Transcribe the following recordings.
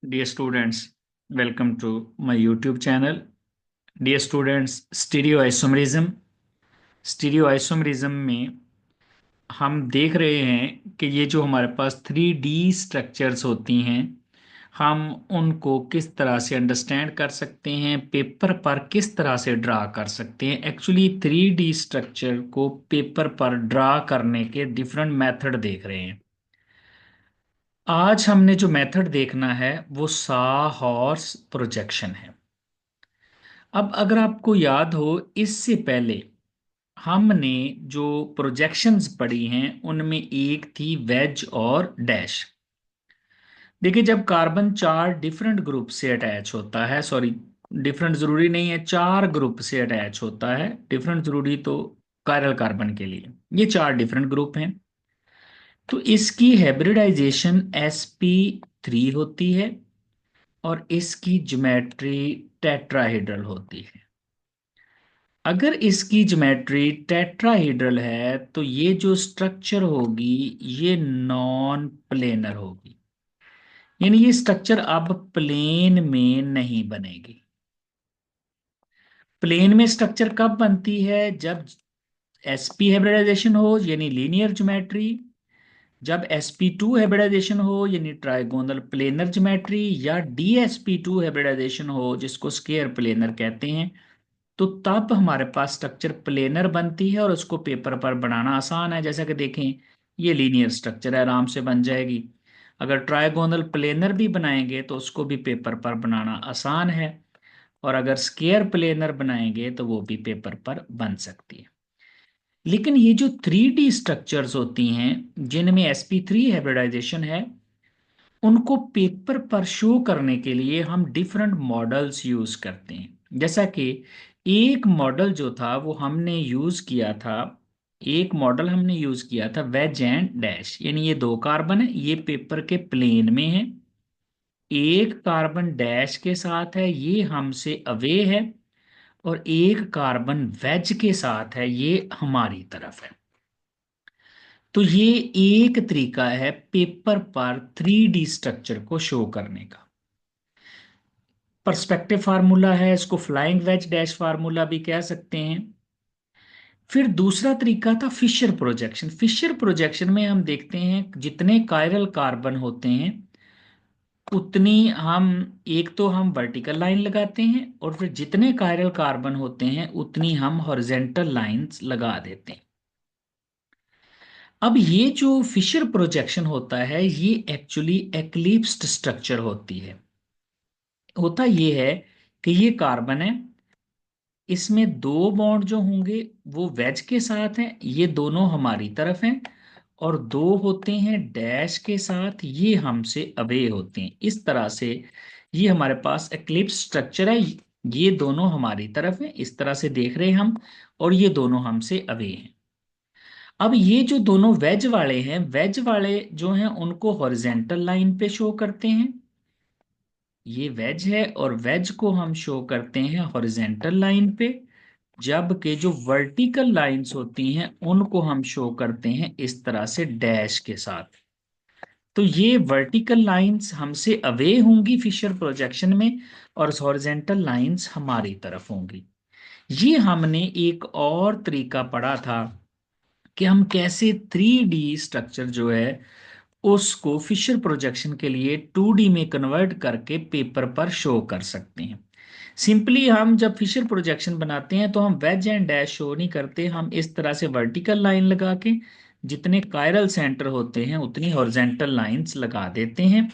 Dear students, welcome to my YouTube channel. Dear students, stereo isomerism में हम देख रहे हैं कि ये जो हमारे पास 3D स्ट्रक्चर्स होती हैं, हम उनको किस तरह से अंडरस्टैंड कर सकते हैं, पेपर पर किस तरह से ड्रा कर सकते हैं। एक्चुअली 3D स्ट्रक्चर को पेपर पर ड्रा करने के डिफरेंट मेथड देख रहे हैं। आज हमने जो मेथड देखना है वो सा हॉर्स प्रोजेक्शन है। अब अगर आपको याद हो, इससे पहले हमने जो प्रोजेक्शंस पढ़ी हैं उनमें एक थी वेज और डैश। देखिए, जब कार्बन चार डिफरेंट ग्रुप से अटैच होता है, सॉरी, डिफरेंट जरूरी नहीं है, चार ग्रुप से अटैच होता है। डिफरेंट जरूरी तो कायरल कार्बन के लिए, ये चार डिफरेंट ग्रुप हैं। तो इसकी हाइब्रिडाइजेशन sp3 होती है और इसकी ज्योमेट्री टेट्राहेड्रल होती है। अगर इसकी ज्योमेट्री टेट्राहेड्रल है तो ये जो स्ट्रक्चर होगी ये नॉन प्लेनर होगी, यानी ये स्ट्रक्चर अब प्लेन में नहीं बनेगी। प्लेन में स्ट्रक्चर कब बनती है? जब sp हाइब्रिडाइजेशन हो यानी लीनियर ज्योमेट्री, जब sp2 हाइब्रिडाइजेशन हो यानी ट्राइगोनल प्लेनर ज्योमेट्री, या dsp2 हाइब्रिडाइजेशन हो जिसको स्केयर प्लेनर कहते हैं, तो तब हमारे पास स्ट्रक्चर प्लेनर बनती है और उसको पेपर पर बनाना आसान है। जैसा कि देखें, ये लीनियर स्ट्रक्चर है, आराम से बन जाएगी। अगर ट्राइगोनल प्लेनर भी बनाएंगे तो उसको भी पेपर पर बनाना आसान है, और अगर स्केयर प्लेनर बनाएंगे तो वो भी पेपर पर बन सकती है। लेकिन ये जो 3D स्ट्रक्चर्स होती हैं जिनमें sp3 हाइब्रिडाइजेशन है, उनको पेपर पर शो करने के लिए हम डिफरेंट मॉडल्स यूज करते हैं। जैसा कि एक मॉडल जो था वो हमने यूज किया था, एक मॉडल हमने यूज किया था वेज एंड डैश, यानी ये दो कार्बन है, ये पेपर के प्लेन में है। एक कार्बन डैश के साथ है, ये हमसे अवे है, और एक कार्बन वेज के साथ है, ये हमारी तरफ है। तो ये एक तरीका है पेपर पर 3D स्ट्रक्चर को शो करने का। पर्सपेक्टिव फार्मूला है, इसको फ्लाइंग वेज डैश फार्मूला भी कह सकते हैं। फिर दूसरा तरीका था फिशर प्रोजेक्शन। फिशर प्रोजेक्शन में हम देखते हैं जितने कायरल कार्बन होते हैं उतनी हम, एक तो हम वर्टिकल लाइन लगाते हैं, और फिर जितने कायरल कार्बन होते हैं उतनी हम हॉरिजेंटल लाइंस लगा देते हैं। अब ये जो फिशर प्रोजेक्शन होता है ये एक्चुअली एक्लिप्स्ड स्ट्रक्चर होती है। होता ये है कि ये कार्बन है, इसमें दो बॉन्ड जो होंगे वो वेज के साथ हैं, ये दोनों हमारी तरफ हैं, और दो होते हैं डैश के साथ, ये हमसे अवे होते हैं। इस तरह से ये हमारे पास एक्लिप्स स्ट्रक्चर है। ये दोनों हमारी तरफ हैं, इस तरह से देख रहे हैं हम, और ये दोनों हमसे अवे हैं। अब ये जो दोनों वेज वाले हैं, वेज वाले जो हैं उनको हॉरिजेंटल लाइन पे शो करते हैं। ये वेज है और वेज को हम शो करते हैं हॉरिजेंटल लाइन पे, जबकि जो वर्टिकल लाइंस होती हैं उनको हम शो करते हैं इस तरह से डैश के साथ। तो ये वर्टिकल लाइंस हमसे अवे होंगी फिशर प्रोजेक्शन में, और हॉरिजेंटल लाइंस हमारी तरफ होंगी। ये हमने एक और तरीका पढ़ा था कि हम कैसे 3D स्ट्रक्चर जो है उसको फिशर प्रोजेक्शन के लिए 2D में कन्वर्ट करके पेपर पर शो कर सकते हैं। सिंपली हम जब फिशर प्रोजेक्शन बनाते हैं तो हम वेज एंड डैश शो नहीं करते, हम इस तरह से वर्टिकल लाइन लगा के जितने कायरल सेंटर होते हैं उतनी हॉरिजेंटल लाइंस लगा देते हैं।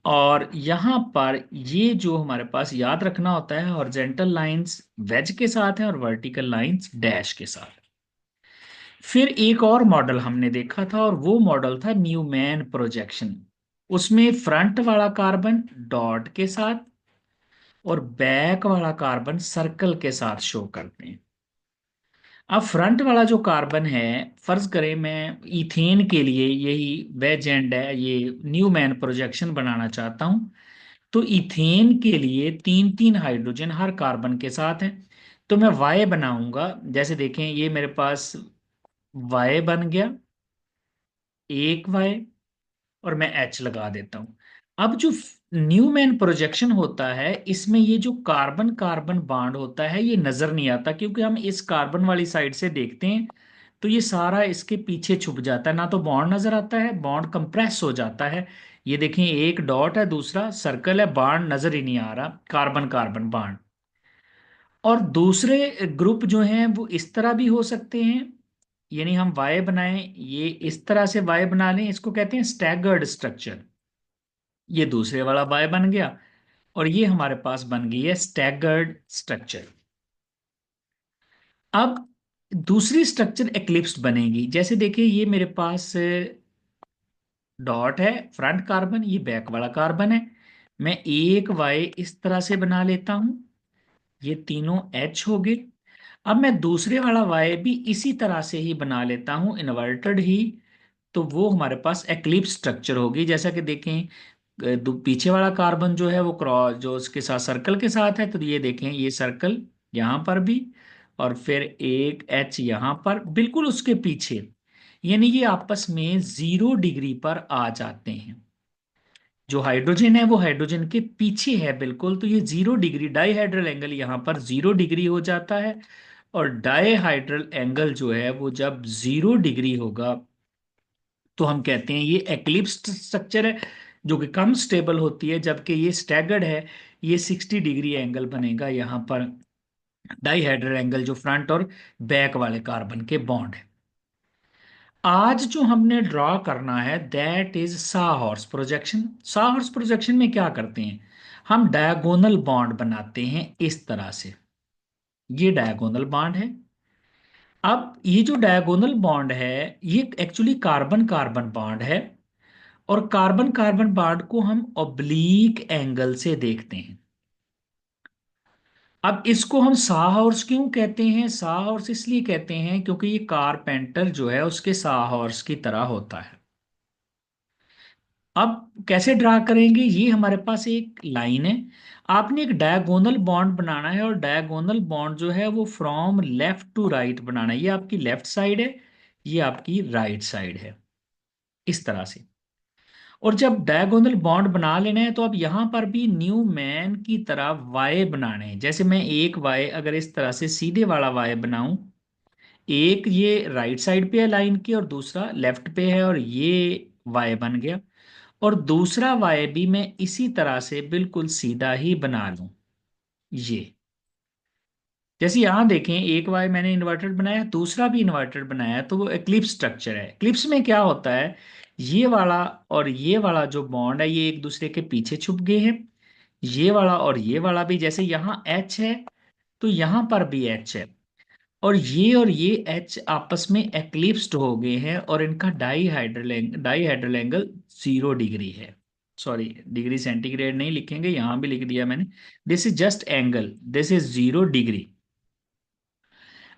और यहाँ पर ये जो हमारे पास याद रखना होता है, हॉरिजेंटल लाइंस वेज के साथ हैं और वर्टिकल लाइंस डैश के साथ। फिर एक और मॉडल हमने देखा था और वो मॉडल था न्यूमैन प्रोजेक्शन। उसमें फ्रंट वाला कार्बन डॉट के साथ और बैक वाला कार्बन सर्कल के साथ शो करते हैं। अब फ्रंट वाला जो कार्बन है, फर्ज करें मैं इथेन के लिए यही वेज एंड है, ये न्यूमैन प्रोजेक्शन बनाना चाहता हूं, तो इथेन के लिए तीन तीन हाइड्रोजन हर कार्बन के साथ हैं। तो मैं वाई बनाऊंगा, जैसे देखें ये मेरे पास वाई बन गया, एक वाई, और मैं एच लगा देता हूं। अब जो न्यूमैन प्रोजेक्शन होता है, इसमें ये जो कार्बन कार्बन बॉन्ड होता है ये नजर नहीं आता, क्योंकि हम इस कार्बन वाली साइड से देखते हैं तो ये सारा इसके पीछे छुप जाता है, ना तो बॉन्ड नजर आता है, बॉन्ड कंप्रेस हो जाता है। ये देखें, एक डॉट है, दूसरा सर्कल है, बॉन्ड नजर ही नहीं आ रहा, कार्बन कार्बन बॉन्ड। और दूसरे ग्रुप जो हैं वो इस तरह भी हो सकते हैं, यानी हम वाई बनाएं, ये इस तरह से वाई बना लें, इसको कहते हैं स्टैगर्ड स्ट्रक्चर। ये दूसरे वाला वाई बन गया, और ये हमारे पास बन गई है स्टैगर्ड स्ट्रक्चर। अब दूसरी स्ट्रक्चर एक्लिप्स्ड बनेगी। जैसे देखिए, ये मेरे पास डॉट है, फ्रंट कार्बन, ये बैक वाला कार्बन है। मैं एक वाई इस तरह से बना लेता हूं, ये तीनों एच हो गए। अब मैं दूसरे वाला वाई भी इसी तरह से ही बना लेता हूं, इन्वर्टेड ही। तो वो हमारे पास एक्लिप्स स्ट्रक्चर होगी। जैसा कि देखें, पीछे वाला कार्बन जो है वो क्रॉस जो उसके साथ सर्कल के साथ है, तो ये देखें, ये सर्कल यहाँ पर भी, और फिर एक एच यहाँ पर बिल्कुल उसके पीछे, यानी ये आपस में 0 डिग्री पर आ जाते हैं। जो हाइड्रोजन है वो हाइड्रोजन के पीछे है बिल्कुल, तो ये 0 डिग्री डाईहाइड्रल एंगल यहाँ पर 0 डिग्री हो जाता है। और डाईहाइड्रल एंगल जो है वो जब 0 डिग्री होगा तो हम कहते हैं ये एक्लिप्स्ड स्ट्रक्चर है, जो कि कम स्टेबल होती है, जबकि ये स्टैगर्ड है, ये 60 डिग्री एंगल बनेगा यहाँ पर। डाईहेड्रल एंगल जो फ्रंट और बैक वाले कार्बन के बॉन्ड है। आज जो हमने ड्रॉ करना है दैट इज साहॉर्स प्रोजेक्शन। साहॉर्स प्रोजेक्शन में क्या करते हैं, हम डायगोनल बॉन्ड बनाते हैं इस तरह से। ये डायगोनल बॉन्ड है। अब ये जो डायगोनल बॉन्ड है ये एक्चुअली कार्बन कार्बन बॉन्ड है, और कार्बन कार्बन बॉन्ड को हम ऑब्लीक एंगल से देखते हैं। अब इसको हम साहॉर्स क्यों कहते हैं, साहॉर्स इसलिए कहते हैं क्योंकि ये कारपेंटर जो है उसके साहॉर्स की तरह होता है। अब कैसे ड्रा करेंगे, ये हमारे पास एक लाइन है। आपने एक डायगोनल बॉन्ड बनाना है, और डायगोनल बॉन्ड जो है वो फ्रॉम लेफ्ट टू राइट बनाना है। ये आपकी लेफ्ट साइड है, ये आपकी राइट साइड है, इस तरह से। और जब डायगोनल बॉन्ड बना लेना है तो अब यहां पर भी न्यू मैन की तरह वाई बनाने हैं। जैसे मैं एक वाई अगर इस तरह से सीधे वाला वाई बनाऊं, एक ये राइट साइड पे है लाइन के और दूसरा लेफ्ट पे है, और ये वाई बन गया। और दूसरा वाई भी मैं इसी तरह से बिल्कुल सीधा ही बना लूं, ये। जैसे यहां देखें, एक वाई मैंने इन्वर्टेड बनाया, दूसरा भी इन्वर्टेड बनाया, तो वो एक्लिप्स स्ट्रक्चर है। एक्लिप्स में क्या होता है, ये वाला और ये वाला जो बॉन्ड है ये एक दूसरे के पीछे छुप गए हैं। ये वाला और ये वाला भी, जैसे यहाँ एच है तो यहाँ पर भी एच है, और ये एच आपस में एक्लिप्स्ड हो गए हैं, और इनका डाई हाइड्रल एंगल 0 डिग्री है। सॉरी, डिग्री सेंटीग्रेड नहीं लिखेंगे, यहां भी लिख दिया मैंने। This is just angle, this is 0 degree.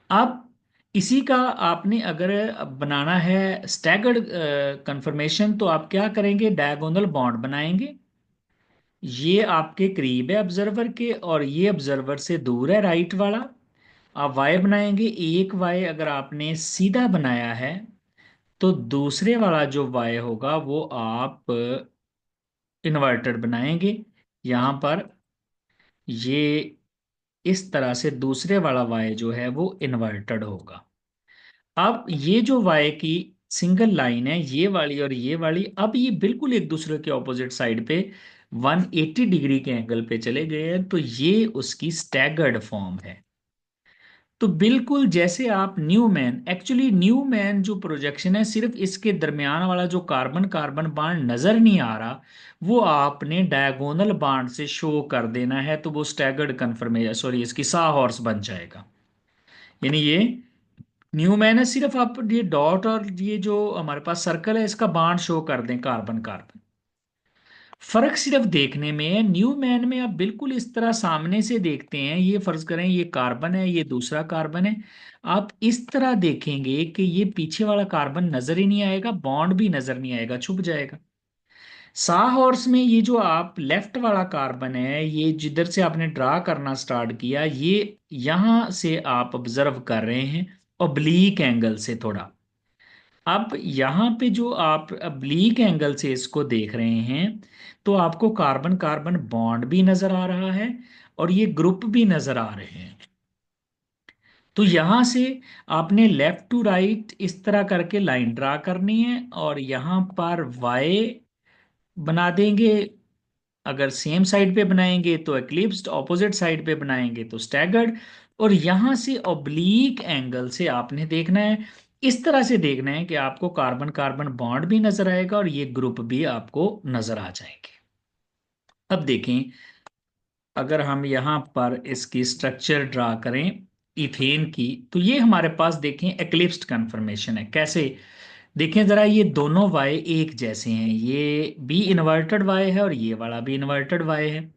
अब इसी का आपने अगर बनाना है स्टैगर्ड कंफर्मेशन, तो आप क्या करेंगे, डायगोनल बॉन्ड बनाएंगे। ये आपके करीब है ऑब्जर्वर के, और ये ऑब्जर्वर से दूर है राइट वाला। आप वाई बनाएंगे, एक वाई अगर आपने सीधा बनाया है तो दूसरे वाला जो वाई होगा वो आप इन्वर्टेड बनाएंगे। यहाँ पर ये इस तरह से दूसरे वाला वाई जो है वो इन्वर्टेड होगा। अब ये जो वाई की सिंगल लाइन है, ये वाली और ये वाली, अब ये बिल्कुल एक दूसरे के ऑपोजिट साइड पे 180 डिग्री के एंगल पे चले गए हैं, तो ये उसकी स्टैगर्ड फॉर्म है। तो बिल्कुल जैसे आप new man, actually new man जो प्रोजेक्शन है, सिर्फ इसके दरमियान वाला जो कार्बन कार्बन बॉन्ड नजर नहीं आ रहा, वो आपने डायगोनल बॉन्ड से शो कर देना है, तो वो स्टैगर्ड कन्फर्मेशन, सॉरी, इसकी सा हॉर्स बन जाएगा। यानी ये न्यू मैन है, सिर्फ आप ये डॉट और ये जो हमारे पास सर्कल है इसका बॉन्ड शो कर दें कार्बन कार्बन। फर्क सिर्फ देखने में है, न्यू मैन में आप बिल्कुल इस तरह सामने से देखते हैं, ये फर्ज करें ये कार्बन है, ये दूसरा कार्बन है। आप इस तरह देखेंगे कि ये पीछे वाला कार्बन नजर ही नहीं आएगा, बॉन्ड भी नजर नहीं आएगा, छुप जाएगा। सा हॉर्स में ये जो आप लेफ्ट वाला कार्बन है, ये जिधर से आपने ड्रा करना स्टार्ट किया, ये यहां से आप ऑब्जर्व कर रहे हैं ऑब्लीक एंगल से थोड़ा। अब यहाँ पे जो आप अब्लीक एंगल से इसको देख रहे हैं, तो आपको कार्बन कार्बन बॉन्ड भी नजर आ रहा है और ये ग्रुप भी नजर आ रहे हैं। तो यहां से आपने लेफ्ट टू राइट इस तरह करके लाइन ड्रा करनी है और यहां पर वाई बना देंगे। अगर सेम साइड पे बनाएंगे तो एक्लिप्स्ड, ऑपोजिट साइड पे बनाएंगे तो स्टैगर्ड। और यहां से ऑब्लीक एंगल से आपने देखना है, इस तरह से देखना है कि आपको कार्बन कार्बन बॉन्ड भी नजर आएगा और ये ग्रुप भी आपको नजर आ जाएंगे। अब देखें, अगर हम यहाँ पर इसकी स्ट्रक्चर ड्रा करें इथेन की, तो ये हमारे पास देखें एक्लिप्स्ड कन्फर्मेशन है। कैसे? देखें जरा, ये दोनों वाई एक जैसे हैं, ये भी इन्वर्टेड वाई है और ये वाला भी इन्वर्टेड वाई है।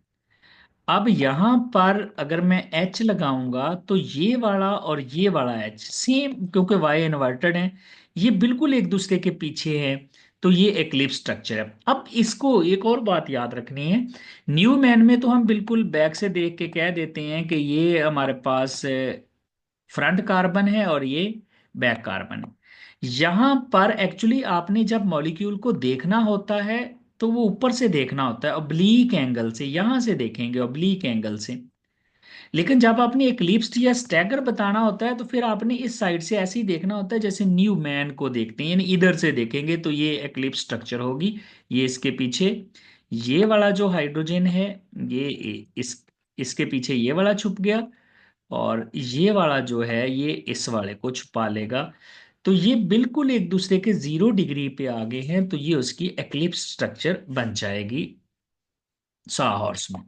अब यहाँ पर अगर मैं एच लगाऊंगा तो ये वाला और ये वाला एच सेम, क्योंकि वाई इन्वर्टेड है, ये बिल्कुल एक दूसरे के पीछे है। तो ये एक्लिप्स स्ट्रक्चर है। अब इसको एक और बात याद रखनी है, न्यू मैन में तो हम बिल्कुल बैक से देख के कह देते हैं कि ये हमारे पास फ्रंट कार्बन है और ये बैक कार्बन है। यहां पर एक्चुअली आपने जब मॉलिक्यूल को देखना होता है तो वो ऊपर से देखना होता है ऑब्लीक एंगल से, यहां से देखेंगे ऑब्लीक एंगल से। लेकिन जब आपने एक्लिप्स्ड या स्टैगर बताना होता है तो फिर आपने इस साइड से ऐसे ही देखना होता है जैसे न्यू मैन को देखते हैं, यानी इधर से देखेंगे तो ये एक्लिप्स स्ट्रक्चर होगी। ये इसके पीछे ये वाला जो हाइड्रोजन है, ये इस इसके पीछे ये वाला छुप गया और ये वाला जो है ये इस वाले को छुपा लेगा। तो ये बिल्कुल एक दूसरे के 0 डिग्री पे आगे हैं, तो ये उसकी एक्लिप्स स्ट्रक्चर बन जाएगी साहॉर्स में।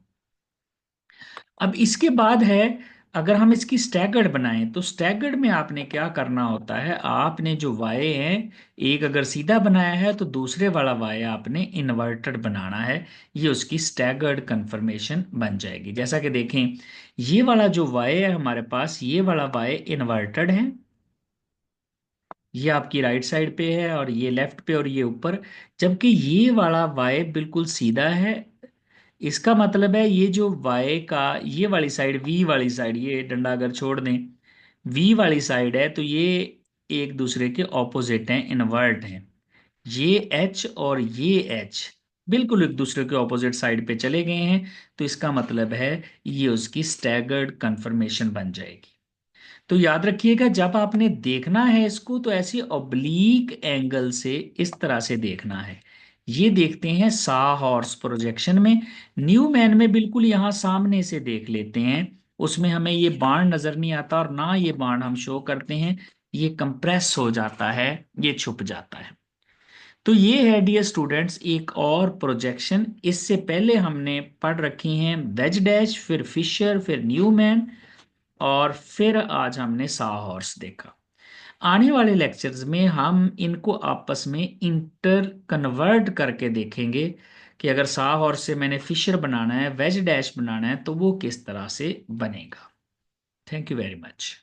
अब इसके बाद है, अगर हम इसकी स्टैगर्ड बनाएं तो स्टैगर्ड में आपने क्या करना होता है, आपने जो वाई है, एक अगर सीधा बनाया है तो दूसरे वाला वाई आपने इन्वर्टेड बनाना है। ये उसकी स्टैगर्ड कन्फर्मेशन बन जाएगी। जैसा कि देखें, ये वाला जो वाई है हमारे पास, ये वाला वाई इन्वर्टेड है, ये आपकी राइट साइड पे है और ये लेफ्ट पे और ये ऊपर। जबकि ये वाला वाई बिल्कुल सीधा है। इसका मतलब है ये जो वाई का ये वाली साइड, वी वाली साइड, ये डंडा अगर छोड़ दें, वी वाली साइड है तो ये एक दूसरे के ऑपोजिट हैं, इनवर्ट हैं। ये एच और ये एच बिल्कुल एक दूसरे के ऑपोजिट साइड पे चले गए हैं। तो इसका मतलब है ये उसकी स्टैगर्ड कन्फर्मेशन बन जाएगी। तो याद रखिएगा, जब आपने देखना है इसको तो ऐसे ऑब्लीक एंगल से इस तरह से देखना है। ये देखते हैं सा हॉर्स प्रोजेक्शन में। न्यू मैन में बिल्कुल यहां सामने से देख लेते हैं, उसमें हमें ये बाण नजर नहीं आता और ना ये बाण हम शो करते हैं, ये कंप्रेस हो जाता है, ये छुप जाता है। तो ये है डियर स्टूडेंट्स एक और प्रोजेक्शन। इससे पहले हमने पढ़ रखी हैं वेज डैश, फिर फिशर, फिर न्यूमैन और फिर आज हमने सा हॉर्स देखा। आने वाले लेक्चर्स में हम इनको आपस में इंटर कन्वर्ट करके देखेंगे कि अगर सा हॉर्स से मैंने फिशर बनाना है, वेज डैश बनाना है, तो वो किस तरह से बनेगा। Thank you very much.